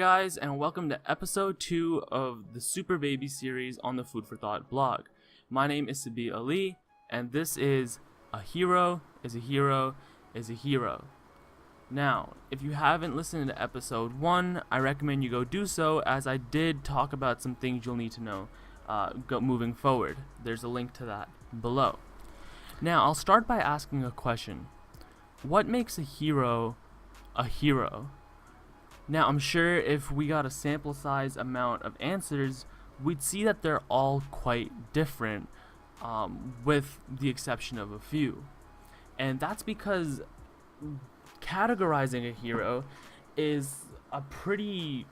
guys, and welcome to episode 2 of the SuperBaby series on the Food for Thought blog. My name is Sabi Ali, and this is A Hero is a Hero is a Hero. Now, if you haven't listened to episode 1, I recommend you go do so, as I did talk about some things you'll need to know moving forward. There's a link to that below. Now, I'll start by asking a question. What makes a hero a hero? Now, I'm sure if we got a sample size amount of answers, we'd see that they're all quite different, with the exception of a few. And that's because categorizing a hero is a pretty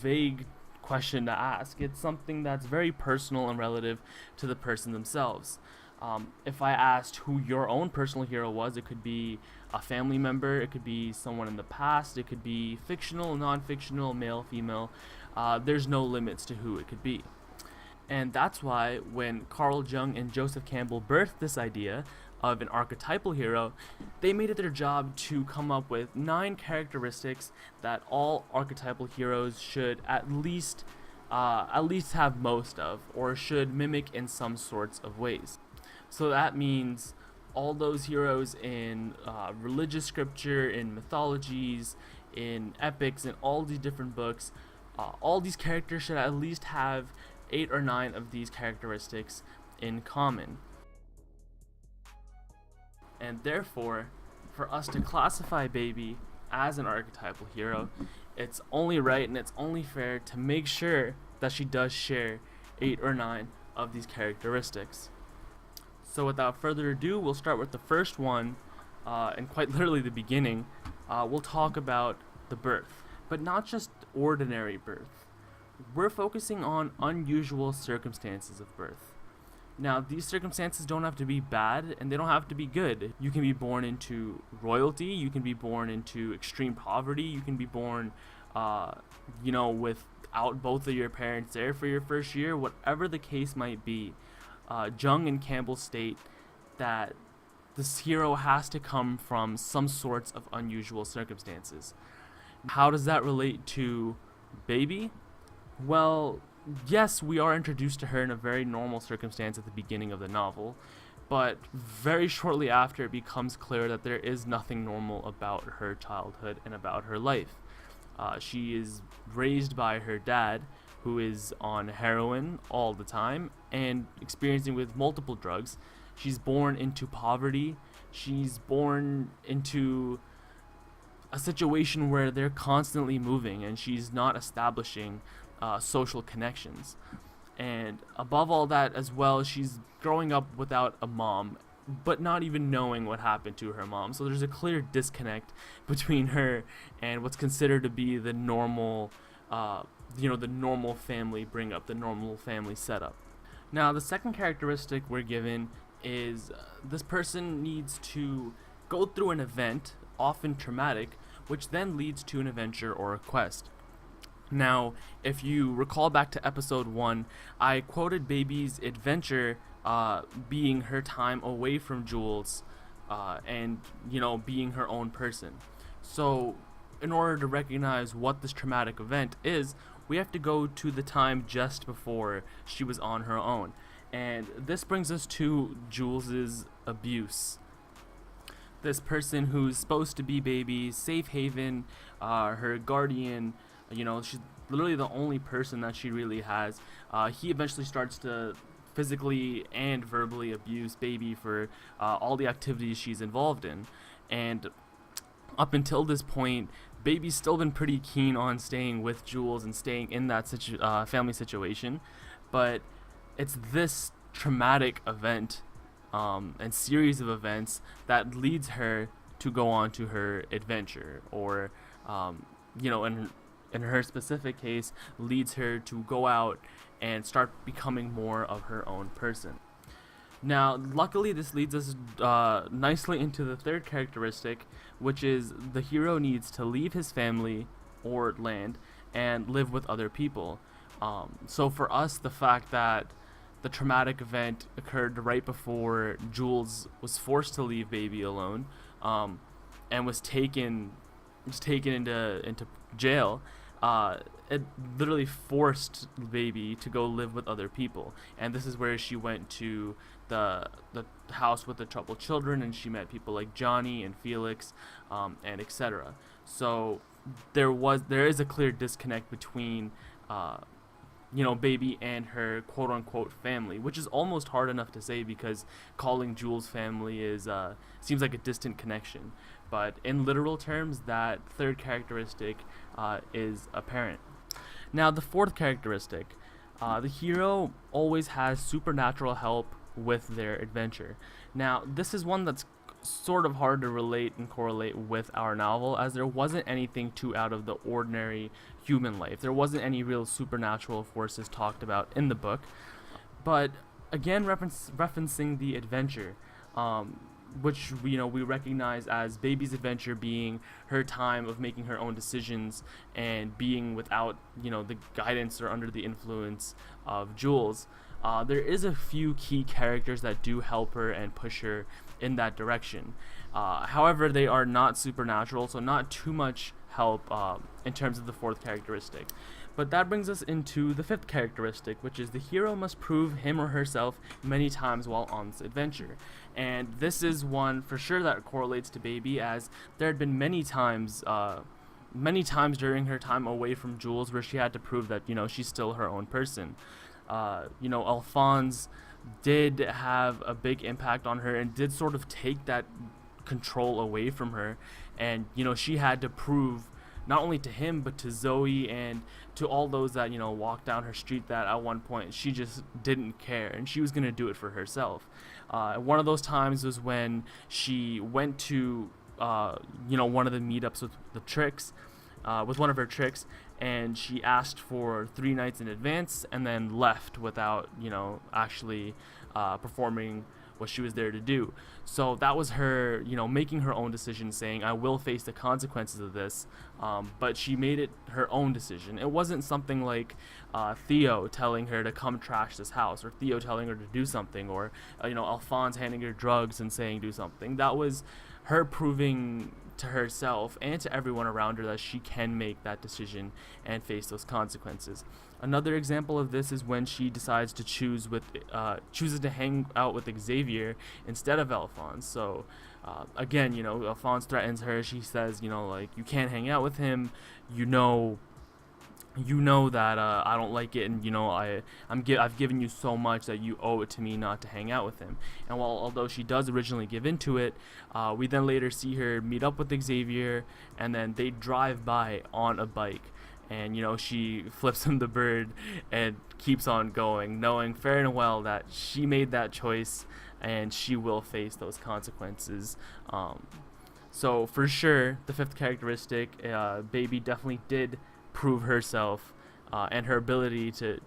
vague question to ask. It's something that's very personal and relative to the person themselves. If I asked who your own personal hero was, it could be a family member, it could be someone in the past, it could be fictional, non-fictional, male, female. There's no limits to who it could be. And that's why when Carl Jung and Joseph Campbell birthed this idea of an archetypal hero, they made it their job to come up with 9 characteristics that all archetypal heroes should at least have most of, or should mimic in some sorts of ways. So that means all those heroes in religious scripture, in mythologies, in epics, in all these different books, all these characters should at least have 8 or 9 of these characteristics in common. And therefore, for us to classify Baby as an archetypal hero, it's only right and it's only fair to make sure that she does share 8 or 9 of these characteristics. So without further ado, we'll start with the first one, and quite literally the beginning. We'll talk about the birth, but not just ordinary birth. We're focusing on unusual circumstances of birth. Now, these circumstances don't have to be bad, and they don't have to be good. You can be born into royalty, you can be born into extreme poverty, you can be born, without both of your parents there for your first year, whatever the case might be. Jung and Campbell state that this hero has to come from some sorts of unusual circumstances. How does that relate to Baby? Well, yes, we are introduced to her in a very normal circumstance at the beginning of the novel, but very shortly after it becomes clear that there is nothing normal about her childhood and about her life. She is raised by her dad, who is on heroin all the time and experiencing with multiple drugs. She's born into poverty. She's born into a situation where they're constantly moving and she's not establishing social connections. And above all that as well, she's growing up without a mom, but not even knowing what happened to her mom. So there's a clear disconnect between her and what's considered to be the normal the normal family bring up, the normal family setup. Now, the second characteristic we're given is this person needs to go through an event, often traumatic, which then leads to an adventure or a quest. Now, if you recall back to episode 1, I quoted Baby's adventure being her time away from Jules and being her own person. So in order to recognize what this traumatic event is, we have to go to the time just before she was on her own. And this brings us to Jules's abuse. This person who's supposed to be Baby's safe haven, her guardian, she's literally the only person that she really has. He eventually starts to physically and verbally abuse Baby for all the activities she's involved in. And up until this point, Baby's still been pretty keen on staying with Jules and staying in that family situation, but it's this traumatic event and series of events that leads her to go on to her adventure, or in her specific case, leads her to go out and start becoming more of her own person. Now, luckily, this leads us nicely into the third characteristic, which is the hero needs to leave his family or land and live with other people. So for us, the fact that the traumatic event occurred right before Jules was forced to leave Baby alone, and was taken into jail, it literally forced Baby to go live with other people, and this is where she went to the house with the troubled children, and she met people like Johnny and Felix, and etc. So there is a clear disconnect between Baby and her quote unquote family, which is almost hard enough to say because calling Jules family is seems like a distant connection. But in literal terms, that third characteristic is apparent. Now, the fourth characteristic, the hero always has supernatural help with their adventure. Now, this is one that's sort of hard to relate and correlate with our novel, as there wasn't anything too out of the ordinary human life. There wasn't any real supernatural forces talked about in the book. But again, referencing the adventure, which we recognize as Baby's adventure being her time of making her own decisions and being without the guidance or under the influence of Jules. There is a few key characters that do help her and push her in that direction. However, they are not supernatural, so not too much help in terms of the fourth characteristic. But that brings us into the fifth characteristic, which is the hero must prove him or herself many times while on this adventure. And this is one for sure that correlates to Baby, as there had been many times during her time away from Jules where she had to prove that she's still her own person. Alphonse did have a big impact on her and did sort of take that control away from her, and she had to prove not only to him but to Zoe and to all those that walked down her street that at one point she just didn't care and she was going to do it for herself. One of those times was when she went to one of the meetups with the tricks, with one of her tricks, and she asked for 3 nights in advance and then left without actually performing what she was there to do. So that was her making her own decision, saying I will face the consequences of this, but she made it her own decision. It wasn't something like Theo telling her to come trash this house, or Theo telling her to do something, or Alphonse handing her drugs and saying do something. That was her proving to herself and to everyone around her that she can make that decision and face those consequences. Another example of this is when she decides to chooses to hang out with Xavier instead of Alphonse. So again, Alphonse threatens her. She says, like, you can't hang out with him. You know that I don't like it, and I've given you so much that you owe it to me not to hang out with him. And although she does originally give into it, we then later see her meet up with Xavier, and then they drive by on a bike, and she flips him the bird and keeps on going, knowing fair and well that she made that choice and she will face those consequences. So for sure, the fifth characteristic, Baby definitely did prove herself and her ability to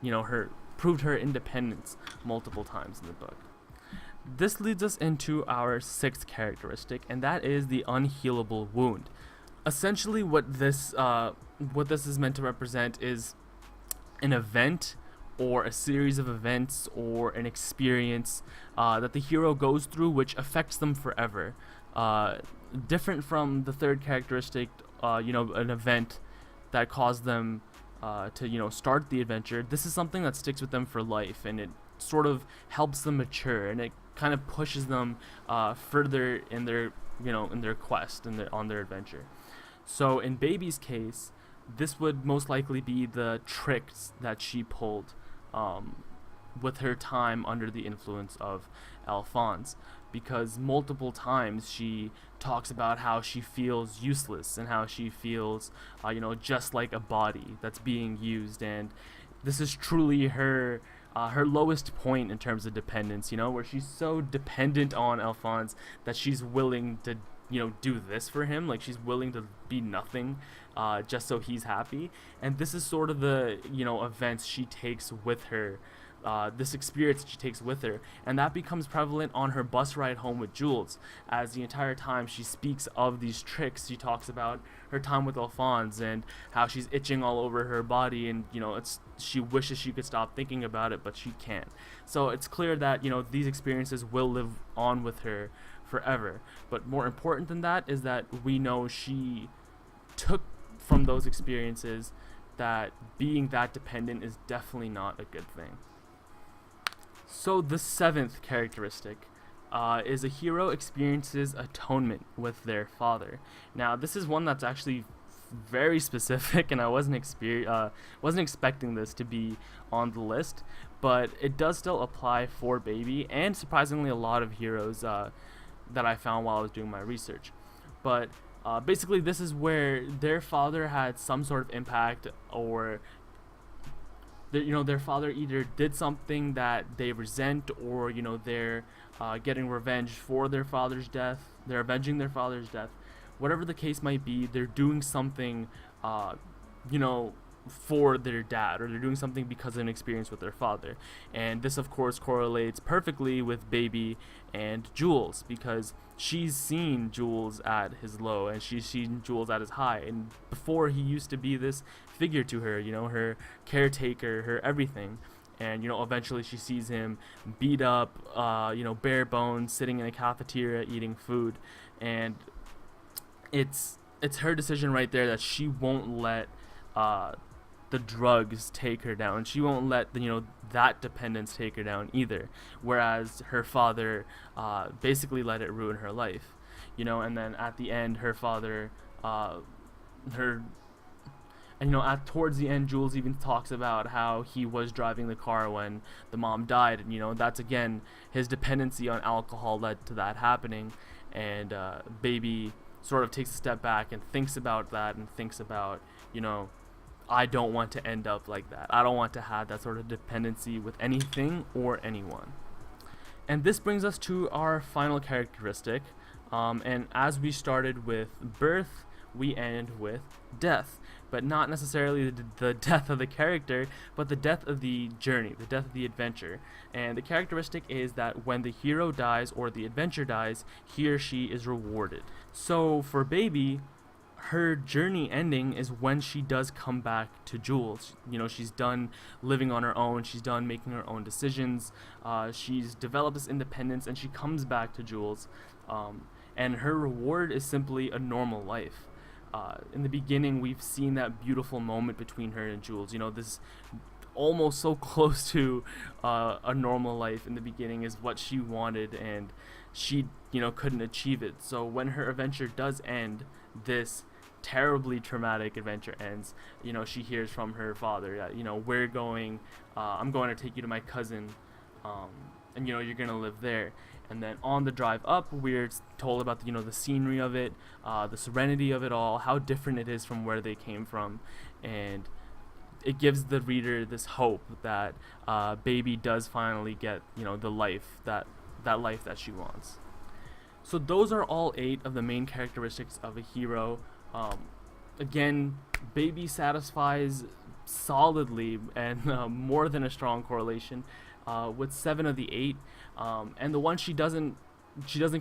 proved her independence multiple times in the book. This leads us into our sixth characteristic, and that is the unhealable wound. Essentially what this is meant to represent is an event or a series of events or an experience that the hero goes through which affects them forever. Different from the third characteristic, an event that caused them to start the adventure. This is something that sticks with them for life, and it sort of helps them mature, and it kind of pushes them further in their quest and on their adventure. So in Baby's case, this would most likely be the tricks that she pulled with her time under the influence of Alphonse, because multiple times she talks about how she feels useless and how she feels just like a body that's being used, and this is truly her lowest point in terms of dependence, where she's so dependent on Alphonse that she's willing to do this for him. Like, she's willing to be nothing just so he's happy. And this is sort of the events she takes with her, this experience she takes with her, and that becomes prevalent on her bus ride home with Jules, as the entire time she speaks of these tricks. She talks about her time with Alphonse and how she's itching all over her body, and she wishes she could stop thinking about it, but she can't. So it's clear that these experiences will live on with her forever. But more important than that is that we know she took from those experiences that being that dependent is definitely not a good thing. So the 7th characteristic is a hero experiences atonement with their father. Now this is one that's actually very specific, and I wasn't expecting this to be on the list, but it does still apply for Baby, and surprisingly a lot of heroes that I found while I was doing my research. But basically this is where their father had some sort of impact, or their father either did something that they resent, or they're getting revenge for their father's death. They're avenging their father's death. Whatever the case might be, they're doing something, for their dad, or they're doing something because of an experience with their father. And this, of course, correlates perfectly with Baby and Jules, because she's seen Jules at his low, and she's seen Jules at his high. And before, he used to be this figure to her, her caretaker, her everything. And eventually she sees him beat up, bare bones, sitting in a cafeteria eating food, and it's her decision right there that she won't let the drugs take her down. She won't let that dependence take her down either. Whereas her father basically let it ruin her life, And then at the end, her father, towards the end, Jules even talks about how he was driving the car when the mom died, and that's again his dependency on alcohol led to that happening. And Baby sort of takes a step back and thinks about that, and thinks about, I don't want to end up like that. I don't want to have that sort of dependency with anything or anyone. And this brings us to our final characteristic. And as we started with birth, we end with death. But not necessarily the death of the character, but the death of the journey, the death of the adventure. And the characteristic is that when the hero dies or the adventure dies, he or she is rewarded. So for Baby, her journey ending is when she does come back to Jules. She's done living on her own. She's done making her own decisions. She's developed this independence, and she comes back to Jules. And her reward is simply a normal life. In the beginning, we've seen that beautiful moment between her and Jules. This almost so close to a normal life in the beginning is what she wanted, and she, couldn't achieve it. So when her adventure does end, this terribly traumatic adventure ends. She hears from her father that, we're going, I'm going to take you to my cousin, and you're going to live there. And then on the drive up, we're told about the scenery of it, the serenity of it all, how different it is from where they came from, and it gives the reader this hope that Baby does finally get the life that she wants. So those are all 8 of the main characteristics of a hero. Again, Baby satisfies solidly and more than a strong correlation with 7 of the 8, and the one she doesn't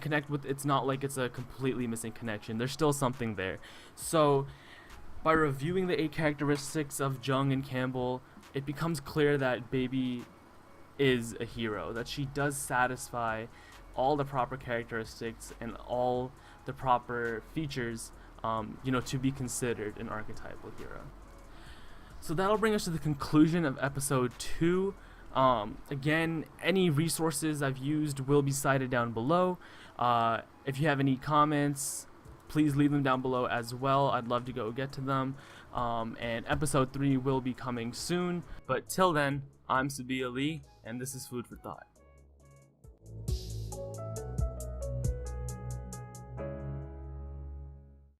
connect with, it's not like it's a completely missing connection. There's still something there. So by reviewing the 8 characteristics of Jung and Campbell, it becomes clear that Baby is a hero, that she does satisfy all the proper characteristics and all the proper features to be considered an archetypal hero. So that'll bring us to the conclusion of episode 2. Again, any resources I've used will be cited down below. If you have any comments, please leave them down below as well. I'd love to go get to them. And episode 3 will be coming soon. But till then, I'm Sabia Lee, and this is Food for Thought.